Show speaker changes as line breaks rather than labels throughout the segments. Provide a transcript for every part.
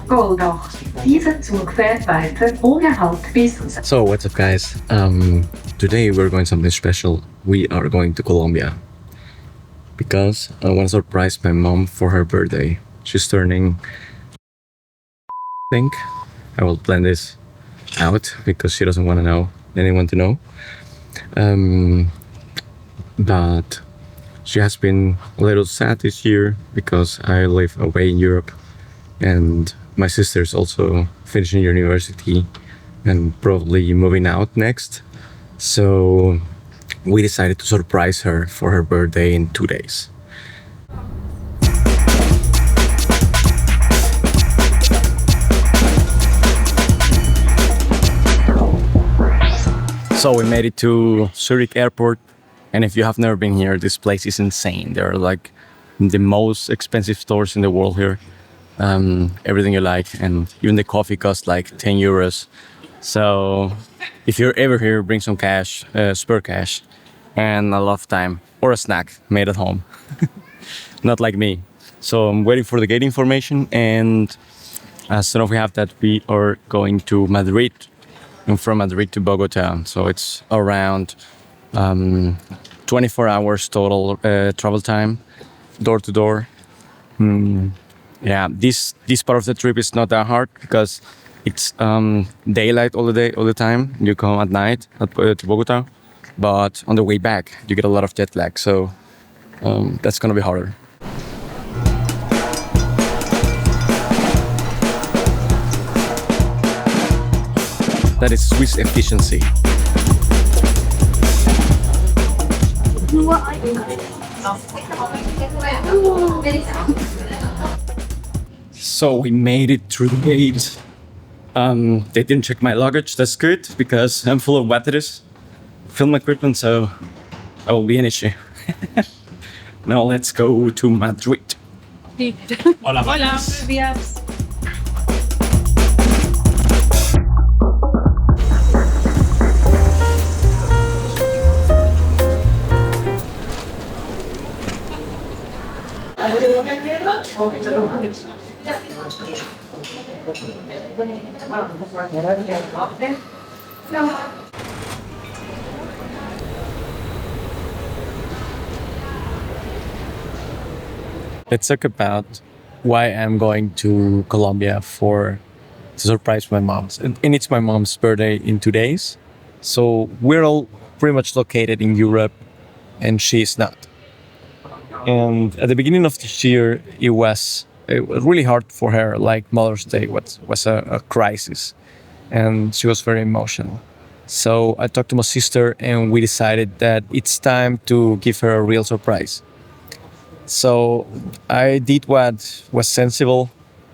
Goldach. Dieser Zug fährt weiter ohne Halt bis.
So what's up, guys? Today we're going something special. We are going to Colombia because I want to surprise my mom for her birthday. She's turning. I think I will plan this out because she doesn't want to know anyone to know. But she has been a little sad this year because I live away in Europe, and my sister's also finishing university and probably moving out next. So we decided to surprise her for her birthday in 2 days. So we made it to Zurich airport, and if you have never been here, this place is insane. There are like the most expensive stores in the world here. Everything you like, and even the coffee costs like 10 euros. So if you're ever here, bring some cash, spare cash, and a lot of time, or a snack made at home. Not like me. So I'm waiting for the gate information, and as soon as we have that, we are going to Madrid, and from Madrid to Bogota. So it's around 24 hours total travel time, door to door. Yeah, this part of the trip is not that hard because it's daylight all the time. You come at night to Bogota, but on the way back you get a lot of jet lag, so that's gonna be harder. That is Swiss efficiency. So we made it through the gate. They didn't check my luggage. That's good because I'm full of batteries, film equipment, so that will be an issue. Now let's go to Madrid.
Hola. Hola. Días.
Let's talk about why I'm going to Colombia to surprise my mom. And it's my mom's birthday in 2 days. So we're all pretty much located in Europe, and she's not. And at the beginning of this year, it was really hard for her. Like Mother's Day was a crisis, and she was very emotional. So I talked to my sister, and we decided that it's time to give her a real surprise. So I did what was sensible,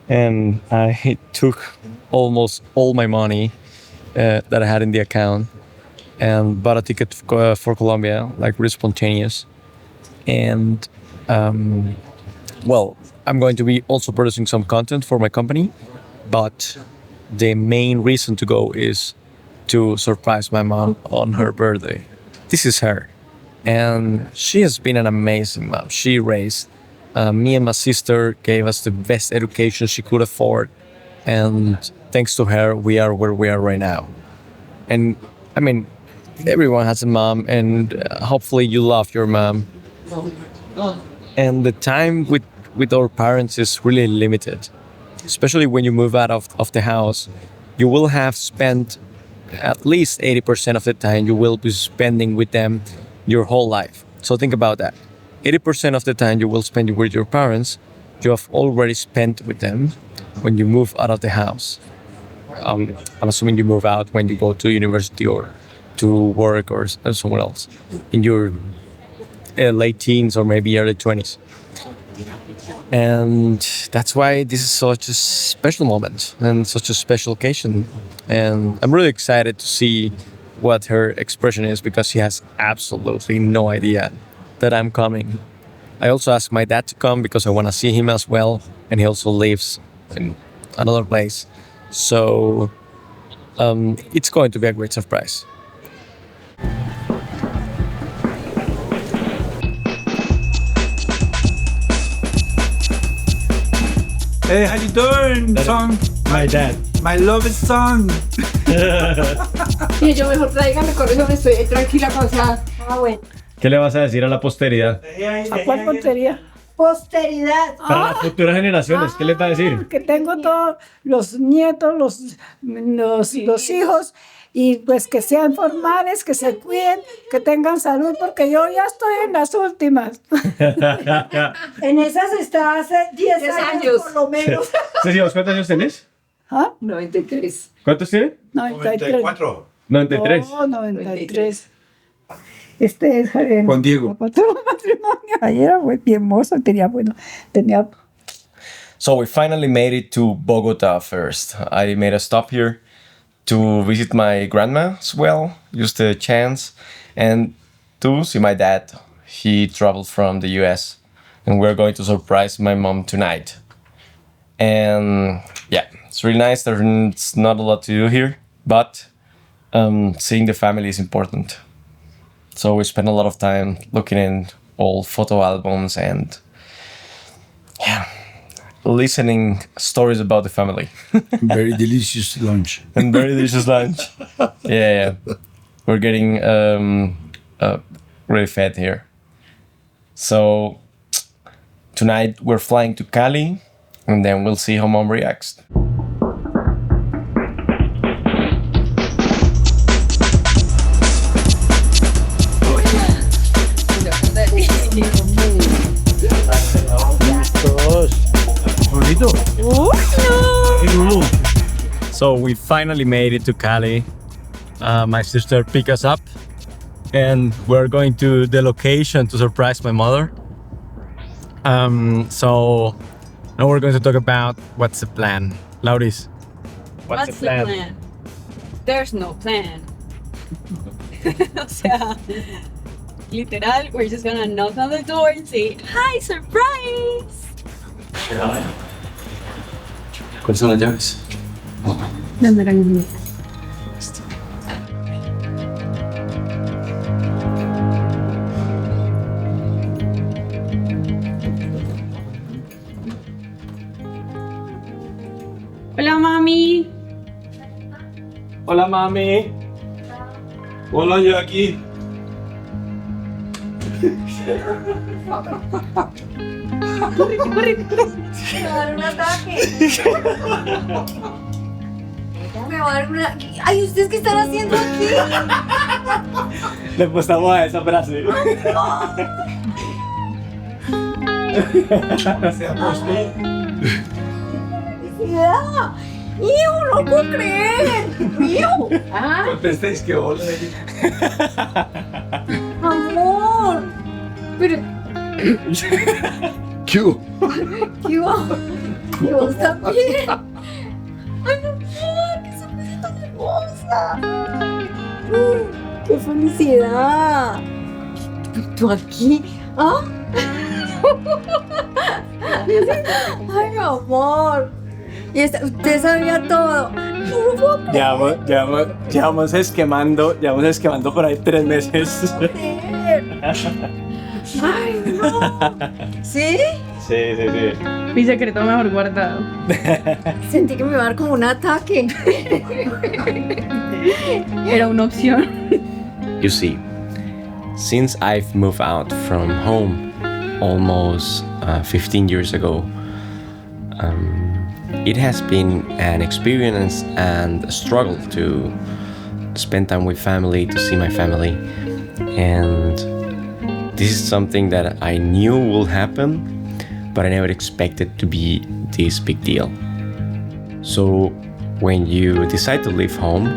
and I took almost all my money that I had in the account and bought a ticket for Colombia, like really spontaneous. And well, I'm going to be also producing some content for my company, but the main reason to go is to surprise my mom on her birthday. This is her, and she has been an amazing mom. She raised me and my sister, gave us the best education she could afford, and thanks to her, we are where we are right now. And I mean, everyone has a mom, and hopefully you love your mom. And the time with our parents is really limited, especially when you move out of the house. You will have spent at least 80% of the time you will be spending with them your whole life. So think about that. 80% of the time you will spend with your parents, you have already spent with them when you move out of the house. I'm assuming you move out when you go to university or to work or somewhere else in your late teens or maybe early 20s. And that's why this is such a special moment and such a special occasion. And I'm really excited to see what her expression is, because she has absolutely no idea that I'm coming. I also asked my dad to come because I want to see him as well, and he also lives in another place. So it's going to be a great surprise.
Hey, how you doing, son?
My dad.
My love son.
Y yo mejor tráigame corazón, estoy tranquila, o sea. Ah, bueno.
¿Qué le vas a decir a la posteridad?
¿A cuál portería?
Posteridad.
Para las futuras generaciones, ¿qué les va a decir?
Que tengo todos los nietos, los hijos, y pues que sean formales, que se cuiden, que tengan salud, porque yo ya estoy en las últimas. En esas está hace 10 años por lo menos.
Sí, ¿vos cuántos años tenés?
¿Ah?
93.
¿Cuántos tiene?
93.
93.
No, 93. Este es
Juan Diego.
Otro matrimonio. Ayer era muy bien hermoso, tenía
So we finally made it to Bogota first. I made a stop here to visit my grandma as well, just a chance, and to see my dad. He traveled from the US, and we're going to surprise my mom tonight. And yeah, it's really nice. There's not a lot to do here, but seeing the family is important. So we spent a lot of time looking in old photo albums and yeah, listening stories about the family.
Very delicious lunch.
And very delicious lunch. Yeah. We're getting really fed here. So tonight we're flying to Cali, and then we'll see how mom reacts.
Bonito.
So we finally made it to Cali. My sister picked us up, and we're going to the location to surprise my mother. So now we're going to talk about what's the plan. Lauris,
What's the plan? There's no plan. O sea, literal, we're just gonna knock on the door and say, "Hi, surprise!"
¿Cuáles son las llaves?
¿Dónde eran? Hola, mami.
Hola, mami.
Hola, Jackie.
Me va a dar un ataque. Me va a dar una... Ay, ¿ustedes qué están haciendo aquí?
Le apostamos a esa frase.
Se apostó.
¡Felicidad! ¡Hijo, no puedo creer! ¡Hijo!
Ah,
Contestéis que hola.
¡Amor! Pero...
¿Qué hubo?
¿Qué va? ¿Y vos también? ¡Ay, no puedo! ¡Qué sorpresa tan hermosa! ¡Qué felicidad! ¿Tú aquí? ¿Ah? ¡Ay, mi amor! Y usted sabía todo. No puedo creer.
Llevamos esquemando por ahí 3 meses.
¡Ay, no! ¿Sí?
Sí.
mi secreto mejor guardado.
Sentí que me iba a dar como un ataque.
Era una opción.
You see, since I've moved out from home almost 15 years ago, it has been an experience and a struggle to spend time with family, to see my family. And this is something that I knew will happen, but I never expected to be this big deal. So when you decide to leave home,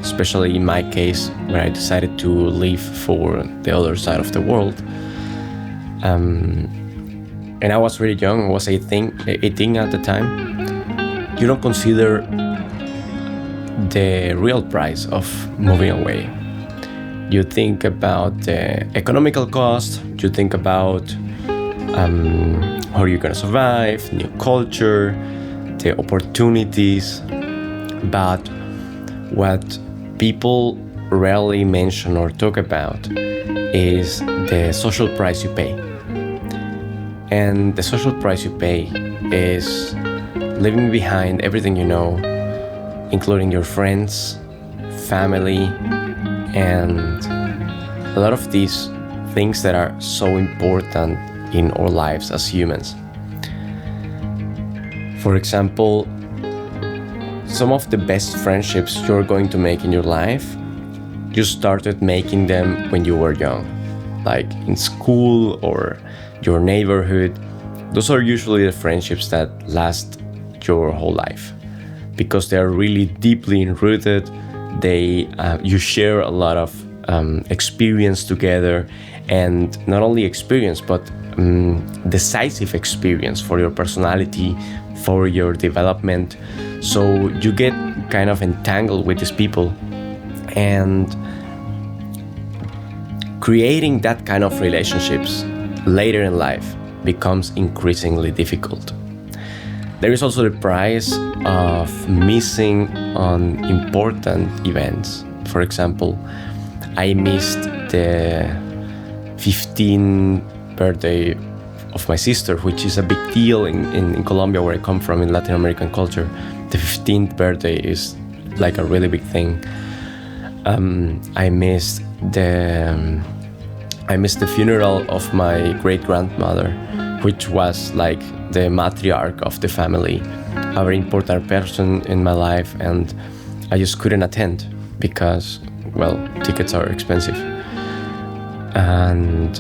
especially in my case, when I decided to leave for the other side of the world, and I was really young, I was 18 at the time, you don't consider the real price of moving away. You think about the economical cost, you think about how you're gonna survive, new culture, the opportunities, but
what people rarely mention or talk about is the social price you pay. And the social price you pay is leaving behind everything you know, including your friends, family, and a lot of these things that are so important in our lives as humans. For example, some of the best friendships you're going to make in your life, you started making them when you were young, like in school or your neighborhood. Those are usually the friendships that last your whole life because they are really deeply rooted. You share a lot of experience together, and not only experience, but decisive experience for your personality, for your development. So you get kind of entangled with these people, and creating that kind of relationships later in life becomes increasingly difficult. There is also the price of missing on important events. For example, I missed the 15th birthday of my sister, which is a big deal in Colombia, where I come from, in Latin American culture. The 15th birthday is like a really big thing. I missed the funeral of my great-grandmother, which was like the matriarch of the family, a very important person in my life, and I just couldn't attend because, well, tickets are expensive. And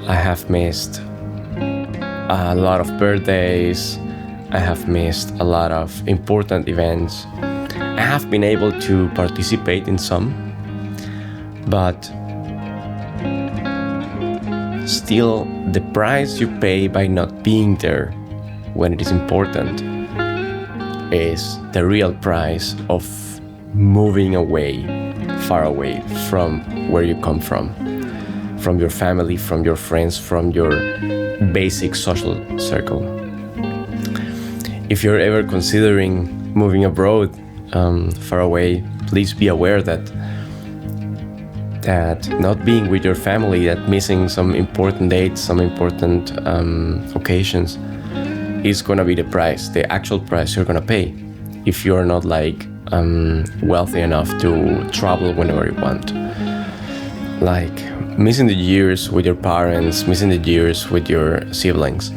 I have missed a lot of birthdays. I have missed a lot of important events. I have been able to participate in some, but still, the price you pay by not being there when it is important is the real price of moving away, far away from where you come from your family, from your friends, from your basic social circle. If you're ever considering moving abroad, far away, please be aware that not being with your family, that missing some important dates, some important occasions, is gonna be the price, the actual price you're gonna pay if you're not like wealthy enough to travel whenever you want. Like missing the years with your parents, missing the years with your siblings,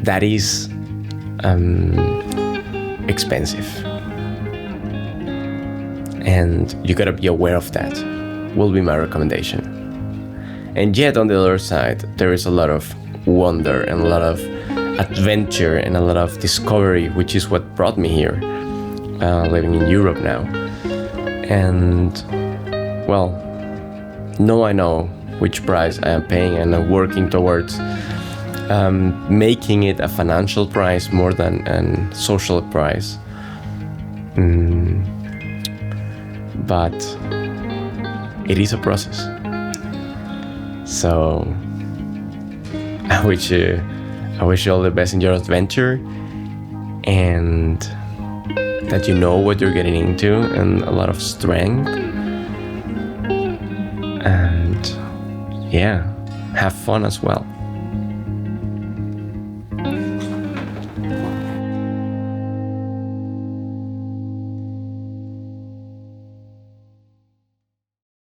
that is expensive. And you gotta be aware of that, will be my recommendation. And yet on the other side, there is a lot of wonder and a lot of adventure and a lot of discovery, which is what brought me here, living in Europe now. And well, now I know which price I am paying, and I'm working towards making it a financial price more than a social price. But it is a process. So I wish you all the best in your adventure, and that you know what you're getting into, and a lot of strength. And yeah, have fun as well.